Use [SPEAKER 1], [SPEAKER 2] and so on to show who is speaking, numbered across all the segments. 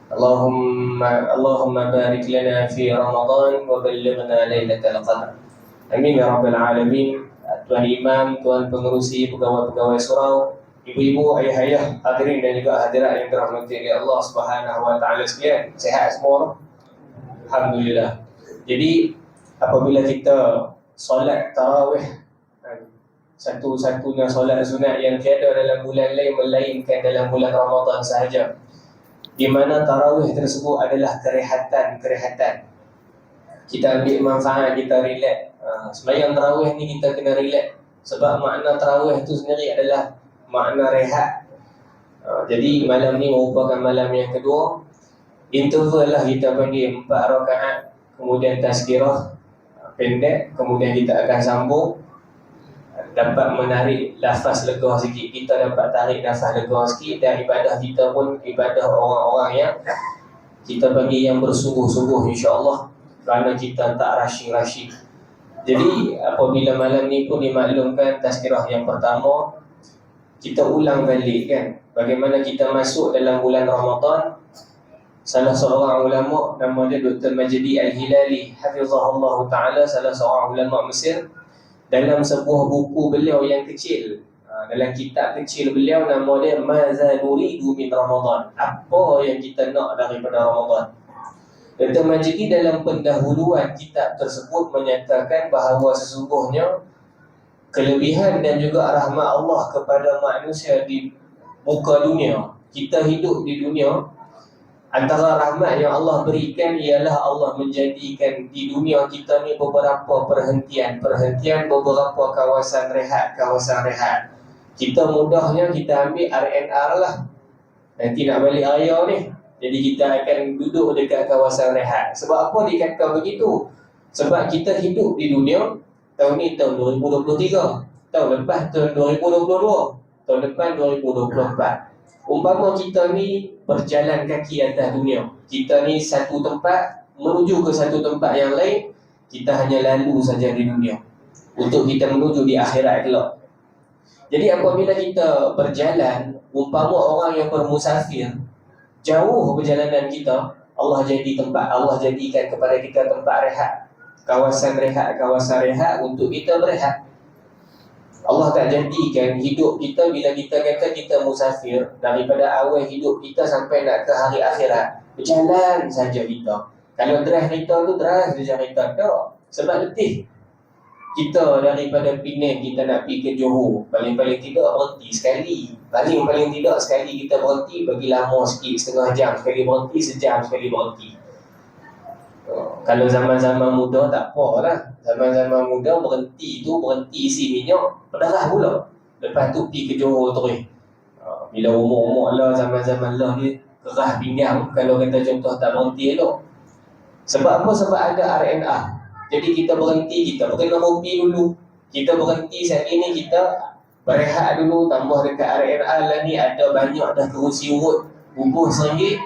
[SPEAKER 1] Allahumma barik lana fi Ramadan wa ballighna lailatul qadar. Amin ya rabbal alamin. Tuan Imam, Tuan Pengerusi, pegawai-pegawai surau, ibu-ibu, ayah-ayah, hadirin dan juga hadirat yang dirahmati oleh Allah Subhanahu wa taala sekalian. Sehat semua? Alhamdulillah. Jadi apabila kita solat tarawih, satu-satunya solat sunat yang tiada dalam bulan lain melainkan dalam bulan Ramadan sahaja, di mana tarawih tersebut adalah kerehatan. Kita ambil manfaat, kita relax. Sembahyang tarawih ni kita kena relax, sebab makna tarawih itu sendiri adalah makna rehat. Jadi malam ni merupakan malam yang kedua. Interval lah kita panggil 4 rakaat, kemudian tazkirah pendek, kemudian kita akan sambung. Dapat menarik nafas lega sikit, kita dapat tarik nafas lega sikit, dan ibadah kita pun ibadah orang-orang yang kita bagi yang bersungguh-sungguh, insya-Allah, kerana kita tak rushing. Jadi apabila malam ni pun dimaklumkan tazkirah yang pertama, kita ulang balik kan, bagaimana kita masuk dalam bulan Ramadan. Salah seorang ulama, nama dia Dr. Majdi Al-Hilali, hafizahullah ta'ala, salah seorang ulama Mesir, dalam sebuah buku beliau yang kecil, dalam kitab kecil beliau, nama dia Maza Nuridu min Ramadan, apa yang kita nak daripada Ramadan. Dr. Majdi dalam pendahuluan kitab tersebut menyatakan bahawa sesungguhnya kelebihan dan juga rahmat Allah kepada manusia di muka dunia, kita hidup di dunia, antara rahmat yang Allah berikan ialah Allah menjadikan di dunia kita ni beberapa perhentian, beberapa kawasan rehat. Kita mudahnya kita ambil RNR lah. Nanti nak balik raya ni, jadi kita akan duduk dekat kawasan rehat. Sebab apa dikata begitu? Sebab kita hidup di dunia, tahun ni tahun 2023, tahun lepas tahun 2022, tahun depan 2024. Umpama kita ni berjalan kaki atas dunia, kita ni satu tempat menuju ke satu tempat yang lain, kita hanya lalu saja di dunia untuk kita menuju di akhirat kelak. Jadi apabila kita berjalan, umpama orang yang bermusafir, jauh perjalanan kita, Allah jadikan kepada kita tempat rehat, kawasan rehat untuk kita berehat. Allah tak jadikan hidup kita, bila kita kata kita musafir, daripada awal hidup kita sampai nak ke hari akhirat, berjalan saja kita. Kalau drive kereta tu, drive saja kereta, tak. Sebab letih. Kita daripada Penang kita nak pergi ke Johor, paling-paling tidak berhenti sekali. Paling tidak sekali kita berhenti, bagi lama sikit, setengah jam sekali berhenti, sejam sekali berhenti. Kalau zaman-zaman muda tak apa lah. Zaman-zaman muda berhenti isi minyak, berdarah pula. Lepas tu pergi ke Johor terus. Bila umur lah, zaman-zaman lah ni kerah pinggang, kalau kata contoh tak berhenti elok. Sebab apa? Sebab ada RNR. Jadi kita berhenti, kita kena hobi dulu. Kita berhenti saat ini, kita berehat dulu, tambah dekat RNR lah ni ada banyak dah kerusi urut, bubuh RM1,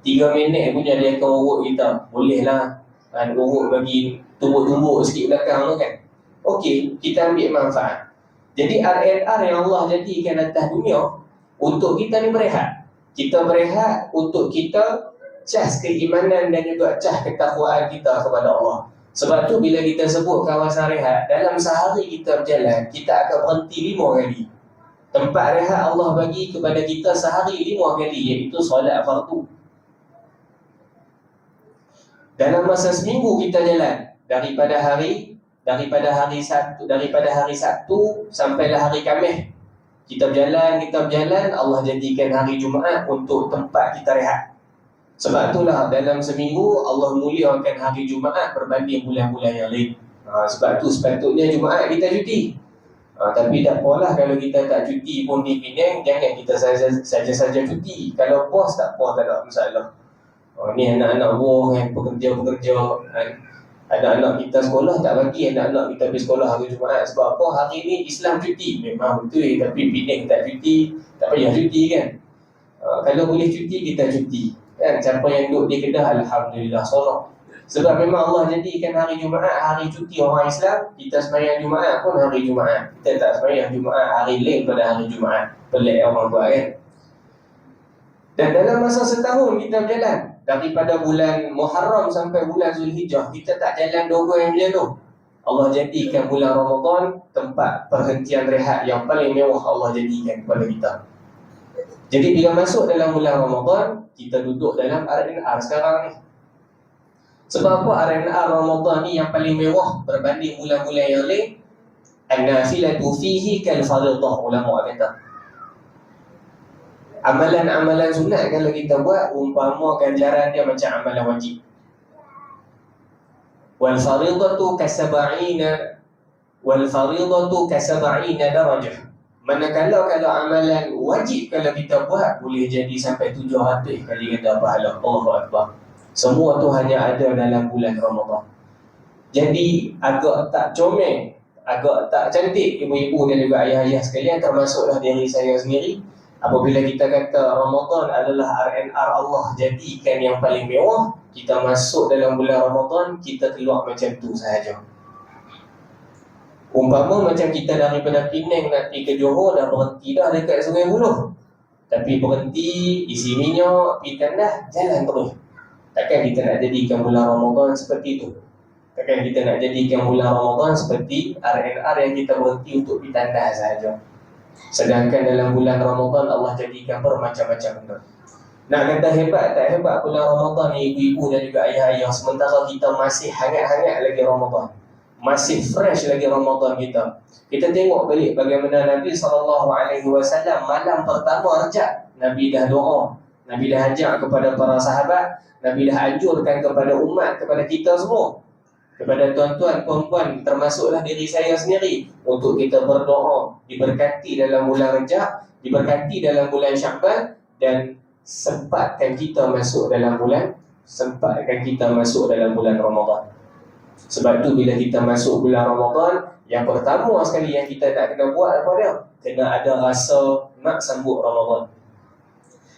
[SPEAKER 1] 3 minit punya dia akan urut kita. Boleh lah kan, urut bagi tumbuk-tumbuk sikit belakang tu kan. Okey, kita ambil manfaat. Jadi RNR yang Allah jadikan atas dunia untuk kita ni berehat. Kita berehat untuk kita cas keimanan dan juga cas ketakwaan kita kepada Allah. Sebab tu bila kita sebut kawasan rehat, dalam sehari kita berjalan, kita akan berhenti 5 kali. Tempat rehat Allah bagi kepada kita sehari 5 kali, iaitu solat fardu. Dalam masa seminggu kita jalan, daripada hari Sabtu sampailah hari Khamis, kita berjalan, Allah jadikan hari Jumaat untuk tempat kita rehat. Sebab itulah dalam seminggu Allah muliakan hari Jumaat berbanding bulan-bulan yang lain. Sebab tu sepatutnya Jumaat kita cuti. Tapi tak apalah kalau kita tak cuti pun di Penang, jangan kita saja cuti. Kalau bos tak apa, tak ada masalah. Ni anak-anak buah yang pekerja-pekerja kan. Anak-anak kita sekolah tak bagi anak-anak kita pergi sekolah hari Jumaat. Sebab apa? Hari ni Islam cuti. Memang betul, tapi Penang tak cuti, tak payah cuti kan. Kalau boleh cuti, kita cuti kan. Siapa yang duduk di Kedah, Alhamdulillah, solat. Sebab memang Allah jadikan hari Jumaat hari cuti orang Islam. Kita sembahyang Jumaat pun hari Jumaat. Kita tak sembahyang Jumaat hari lain pada hari Jumaat. Pelik orang buat kan. Dan dalam masa setahun kita berjalan, daripada bulan Muharram sampai bulan Zulhijjah, kita tak jalan dua yang macam tu. Allah jadikan bulan Ramadan tempat perhentian rehat yang paling mewah Allah jadikan kepada kita. Jadi bila masuk dalam bulan Ramadan, kita duduk dalam R&R sekarang ni. Sebab apa R&R Ramadan ni yang paling mewah berbanding bulan-bulan yang lain? An-nafilatu fihi kal-faridah, ulama kata. Amalan-amalan sunat kalau kita buat, umpama ganjaran dia macam amalan wajib. Wal faridatu kasab'ina darajah. Manakala kalau amalan wajib kalau kita buat, boleh jadi sampai 700 kali ganda pahala. Allahu Akbar. Semua tu hanya ada dalam bulan Ramadan. Jadi agak tak comel, agak tak cantik ibu-ibu dan juga ayah-ayah sekalian, termasuklah diri saya sendiri. Apabila kita kata Ramadan adalah R&R Allah jadikan yang paling mewah, kita masuk dalam bulan Ramadan, kita keluar macam tu sahaja. Umpama macam kita daripada Penang nak pergi ke Johor, dah berhenti dah dekat Sungai Buloh. Tapi berhenti, isi minyak, pergi tandas, jalan terus. Takkan kita nak jadikan bulan Ramadan seperti itu? Takkan kita nak jadikan bulan Ramadan seperti R&R yang kita berhenti untuk pergi tandas sahaja? Sedangkan dalam bulan Ramadan Allah jadikan bermacam-macam benda. Nak kata hebat tak hebat bulan Ramadan ni ibu-ibu dan juga ayah-ayah, sementara kita masih hangat-hangat lagi Ramadan, masih fresh lagi Ramadan kita. Kita tengok balik bagaimana Nabi SAW malam pertama Rajab, Nabi dah doa, Nabi dah ajak kepada para sahabat, Nabi dah anjurkan kepada umat, kepada kita semua, kepada tuan-tuan, puan-puan, termasuklah diri saya sendiri, untuk kita berdoa diberkati dalam bulan Rajab, diberkati dalam bulan Sya'ban, dan sempatkan kita masuk dalam bulan Ramadan. Sebab tu bila kita masuk bulan Ramadan, yang pertama sekali yang kita nak kena buat apa dia? Kena ada rasa nak sambut Ramadan,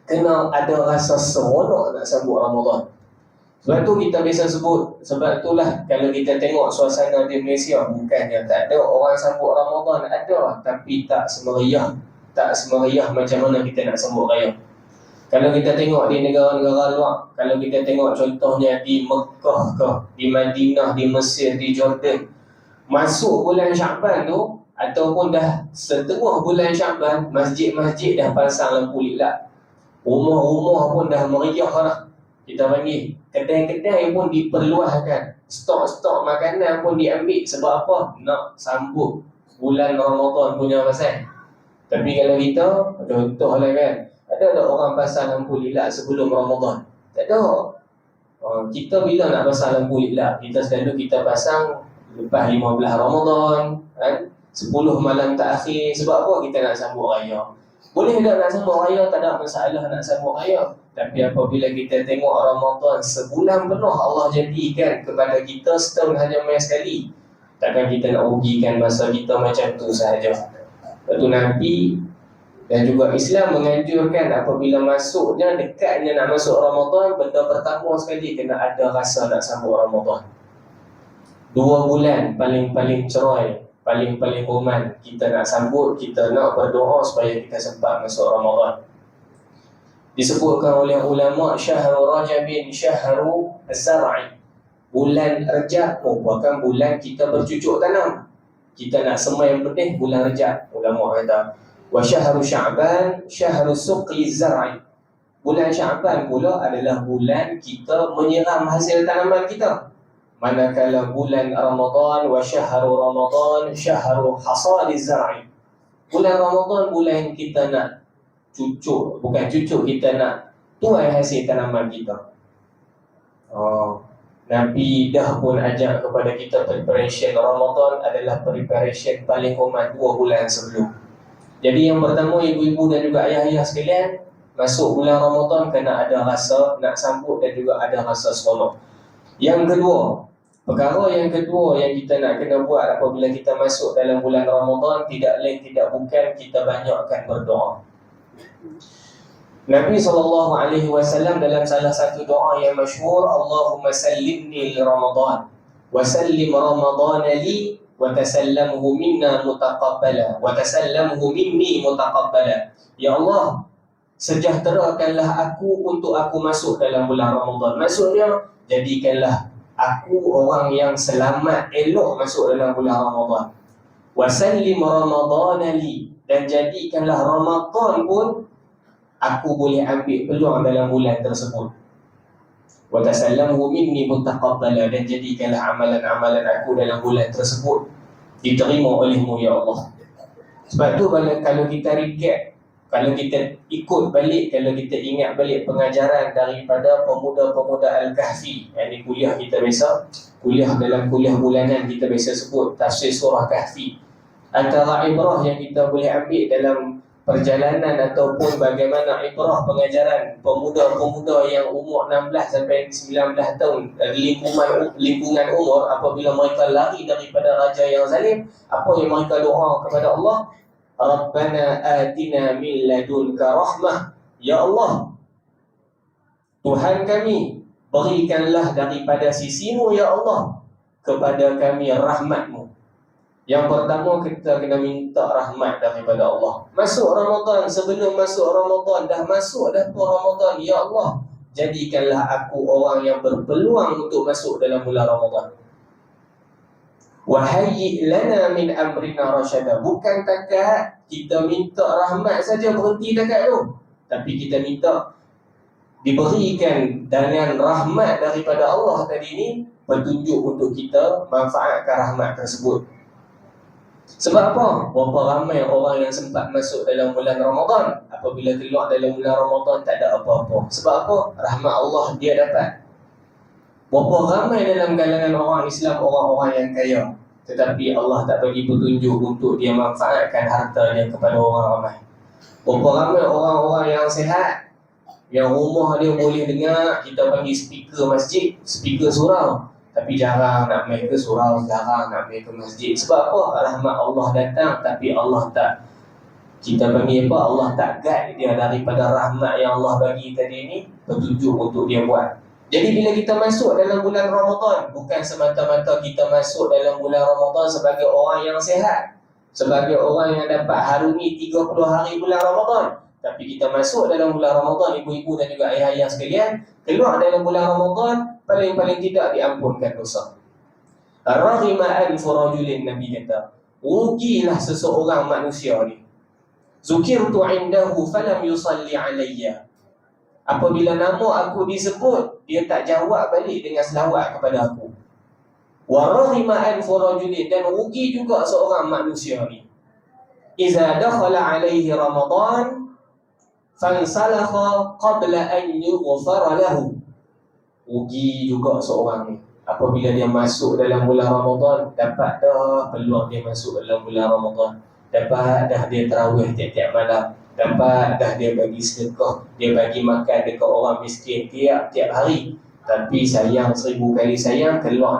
[SPEAKER 1] kena ada rasa seronok nak sambut Ramadan. Sebab tu kita biasa sebut, sebab itulah kalau kita tengok suasana di Malaysia, bukannya tak ada orang sambut Ramadan, ada, tapi tak semeriah macam mana kita nak sambut raya. Kalau kita tengok di negara-negara luar, kalau kita tengok contohnya di Mekah ke, di Madinah, di Mesir, di Jordan, masuk bulan Sya'ban tu, ataupun dah setengah bulan Sya'ban, masjid-masjid dah pasang lampu lilat, rumah-rumah pun dah meriah dah. Kita panggil kedai-kedai pun diperluaskan, stok-stok makanan pun diambil. Sebab apa? Nak sambut bulan Ramadan punya pasal. Tapi kalau kita, contohlah kan, ada orang pasang lampu lilat sebelum Ramadan? Tak ada. Kita bila nak pasang lampu lilat, kita selalu kita pasang lepas 15 Ramadan, kan? 10 malam terakhir. Sebab apa? Kita nak sambut raya. Boleh tak nak sambut raya, tak ada masalah nak sambut raya. Tapi apabila kita tengok Ramadan sebulan penuh Allah jadikan kepada kita, setahun hanya main sekali, takkan kita nak rugikan masa kita macam tu sahaja. Lepas tu Nabi dan juga Islam menganjurkan apabila masuknya, dekatnya nak masuk Ramadan, benda pertama sekali kena ada rasa nak sambut Ramadan. 2 bulan paling-paling cerai, paling-paling roman kita nak sambut, kita nak berdoa supaya kita sempat masuk Ramadan. Disebutkan oleh ulama, syahrul Rajabin syahrul az-zar'i. Bulan Rajab merupakan bulan kita bercucuk tanam. Kita nak semai benih bulan Rajab, ulama kata. Wa syahrul Sya'ban syahrul suqi az-zar'i. Bulan Sya'ban pula adalah bulan kita menyiram hasil tanaman kita. Manakala bulan Ramadan, wa syahrul Ramadan syahrul hasad az-zar'i. Bulan Ramadan bulan kita nak cucuk, bukan cucuk, kita nak tuai hasil tanaman kita. Nabi dah pun ajak kepada kita, preparation Ramadan adalah preparation paling hormat 2 bulan sebelum. Jadi yang pertama, ibu-ibu dan juga ayah-ayah sekalian, masuk bulan Ramadan kena ada rasa nak sambut dan juga ada rasa seronok. Yang kedua, perkara yang kedua yang kita nak kena buat apabila kita masuk dalam bulan Ramadan, tidak lain tidak bukan kita banyakkan berdoa. Nabi SAW dalam salah satu doa yang masyhur, Allahumma sallimni li Ramadan wa sallim Ramadan li wa tasallamhu minna mutaqabbala wa tasallamhu minni mutaqabbala. Ya Allah, sejahterakanlah aku untuk aku masuk dalam bulan Ramadan. Maksudnya, jadikanlah aku orang yang selamat, elok masuk dalam bulan Ramadan. Wasallim Ramadhan li, dan jadikanlah Ramadan pun aku boleh ambil peluang dalam bulan tersebut. Wa tasallamhu minni mutaqabbala, dan jadikanlah amalan-amalan aku dalam bulan tersebut diterima olehmu ya Allah. Sebab tu kalau kita recap, kalau kita ikut balik, kalau kita ingat balik pengajaran daripada pemuda-pemuda Al-Kahfi, yang di kuliah kita biasa, dalam kuliah bulanan kita biasa sebut tafsir surah Kahfi, antara ibrah yang kita boleh ambil dalam perjalanan ataupun bagaimana ibrah pengajaran pemuda-pemuda yang umur 16 sampai 19 tahun, lingkungan umur, apabila mereka lari daripada raja yang zalim, apa yang mereka doa kepada Allah? Rabbana atina min ladunka rahmah, ya Allah, Tuhan kami, berikanlah daripada sisimu ya Allah kepada kami rahmatmu. Yang pertama, kita kena minta rahmat daripada Allah. Masuk Ramadan, sebelum masuk Ramadan, dah masuk dah pun Ramadan, ya Allah, jadikanlah aku orang yang berpeluang untuk masuk dalam bulan Ramadan. Wahayyi lana min amrina rasyada. Bukan takat kita minta rahmat saja berhenti takat tu, tapi kita minta diberikan dengan rahmat daripada Allah tadi ni petunjuk untuk kita manfaatkan rahmat tersebut. Sebab apa? Berapa ramai orang yang sempat masuk dalam bulan Ramadan, apabila keluar dalam bulan Ramadan tak ada apa-apa. Sebab apa? Rahmat Allah dia dapat. Berapa ramai dalam kalangan orang Islam orang-orang yang kaya, tetapi Allah tak bagi petunjuk untuk dia manfaatkan harta dia kepada orang ramai. Berapa ramai orang-orang yang sihat, yang rumah dia boleh dengar kita panggil speaker masjid, speaker surau, tapi jarang nak main ke surau, jarang nak main ke masjid. Sebab apa? Rahmat Allah datang, tapi Allah tak, kita panggil apa? Allah tak guide dia daripada rahmat yang Allah bagi tadi ni, petunjuk untuk dia buat. Jadi bila kita masuk dalam bulan Ramadan, bukan semata-mata kita masuk dalam bulan Ramadan sebagai orang yang sihat, sebagai orang yang dapat harungi 30 hari bulan Ramadan, tapi kita masuk dalam bulan Ramadan, ibu-ibu dan juga ayah-ayah sekalian, keluar dalam bulan Ramadan, paling-paling tidak diampunkan dosa. Raghima anfu rajulin, Nabi kata, rugilah seseorang manusia ni. Zukirtu indahu falam yusalli alayya. Apabila nama aku disebut, dia tak jawab balik dengan selawat kepada aku. Wa raghima anfu rajulin, dan rugi juga seorang manusia ni. Iza dakhala alaihi Ramadan fansalakha qabla an yughfara lahu. Rugi juga seorang ni apabila dia masuk dalam bulan Ramadan, dapat dah peluang dia masuk dalam bulan Ramadan, dapat dah dia tarawih tiap-tiap malam, dapat dah dia bagi sedekah, dia bagi makan dekat orang miskin tiap-tiap hari, tapi sayang 1000 kali sayang, keluar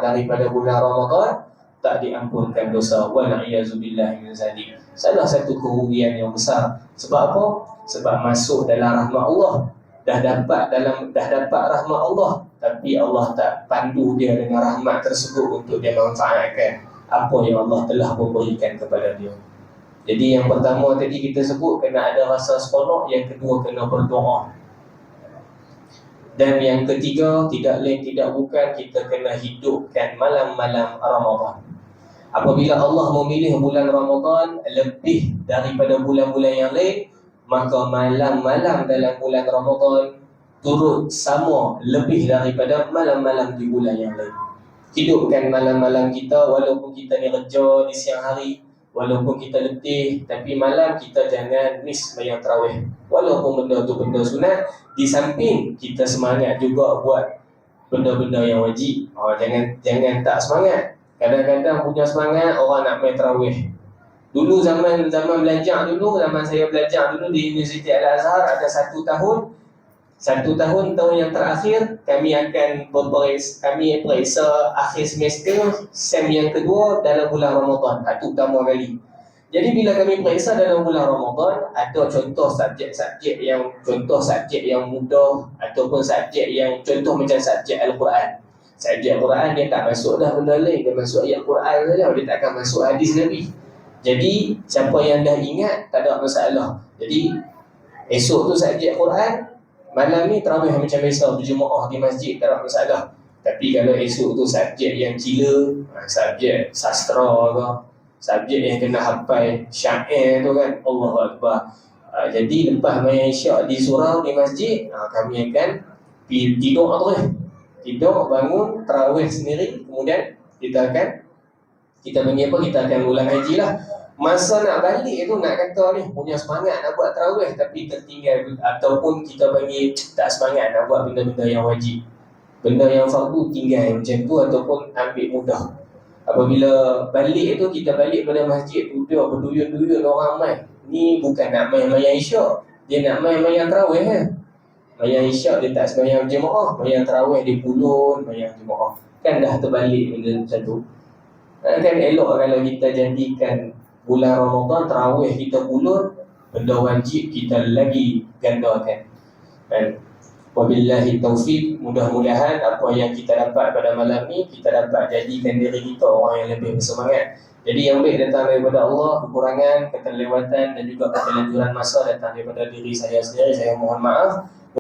[SPEAKER 1] daripada bulan Ramadan tak diampunkan dosa. Wal-iyazubillah min zalik. Salah satu kerugian yang besar. Sebab apa? Sebab masuk dalam rahmat Allah, dah dapat rahmat Allah, tapi Allah tak pandu dia dengan rahmat tersebut untuk dia manfaatkan apa yang Allah telah memberikan kepada dia. Jadi yang pertama tadi kita sebut kena ada rasa seronok, yang kedua kena berdoa, dan yang ketiga tidak lain tidak bukan kita kena hidupkan malam-malam Ramadan. Apabila Allah memilih bulan Ramadan lebih daripada bulan-bulan yang lain, maka malam-malam dalam bulan Ramadan turut sama lebih daripada malam-malam di bulan yang lain. Hidupkan malam-malam kita, walaupun kita ni kerja di siang hari, walaupun kita letih, tapi malam kita jangan miss bayang tarawih. Walaupun benda tu benda sunat, di samping kita semangat juga buat benda-benda yang wajib. Jangan tak semangat. Kadang-kadang punya semangat orang nak main tarawih. Dulu zaman belajar dulu, zaman saya belajar dulu di Universiti Al-Azhar, ada 1 tahun yang terakhir kami akan periksa akhir semester sem yang kedua dalam bulan Ramadan. Itu pertama kali. Jadi bila kami periksa dalam bulan Ramadan, ada contoh subjek yang mudah, ataupun subjek yang contoh macam subjek Al-Quran. Subjek Al-Quran dia tak masuk dah benda lain, dia masuk ayat Quran saja, dia takkan masuk hadis Nabi. Jadi siapa yang dah ingat tak ada masalah. Jadi Esok tu subjek Quran, malam ni tarawih macam biasa, berjemaah di masjid, tak ada masalah. Tapi kalau esok tu subjek yang gila, subjek sastra ke, subjek yang kena hafal syair tu kan, Allah Akbar. Jadi lepas main isyak di surau di masjid, kami akan tidur terus. Tidur, bangun, tarawih sendiri, kemudian kita panggil apa, kita akan ulang haji lah. Masa nak balik tu, nak kata ni punya semangat nak buat tarawih tapi tertinggal, ataupun kita panggil tak semangat nak buat benda-benda yang wajib, benda yang fardu tinggal macam tu, ataupun ambil mudah. Apabila balik tu, kita balik pada masjid, duduk berduyun-duyun orang main. Ni bukan nak main-main isyak, dia nak main-main tarawih kan. Main isyak dia tak sembahyang jemaah, main tarawih dia pulun main jemaah. Kan dah terbalik benda macam tu. Kan elok kalau kita jadikan bulan Ramadan tarawih kita pulun, benda wajib kita lagi gandakan. Dan wabillahi taufiq, mudah-mudahan apa yang kita dapat pada malam ni kita dapat jadikan diri kita orang yang lebih bersemangat. Jadi yang baik datang daripada Allah, kekurangan, keterlewatan dan juga keterlanjuran masa datang daripada diri saya sendiri. Saya mohon maaf.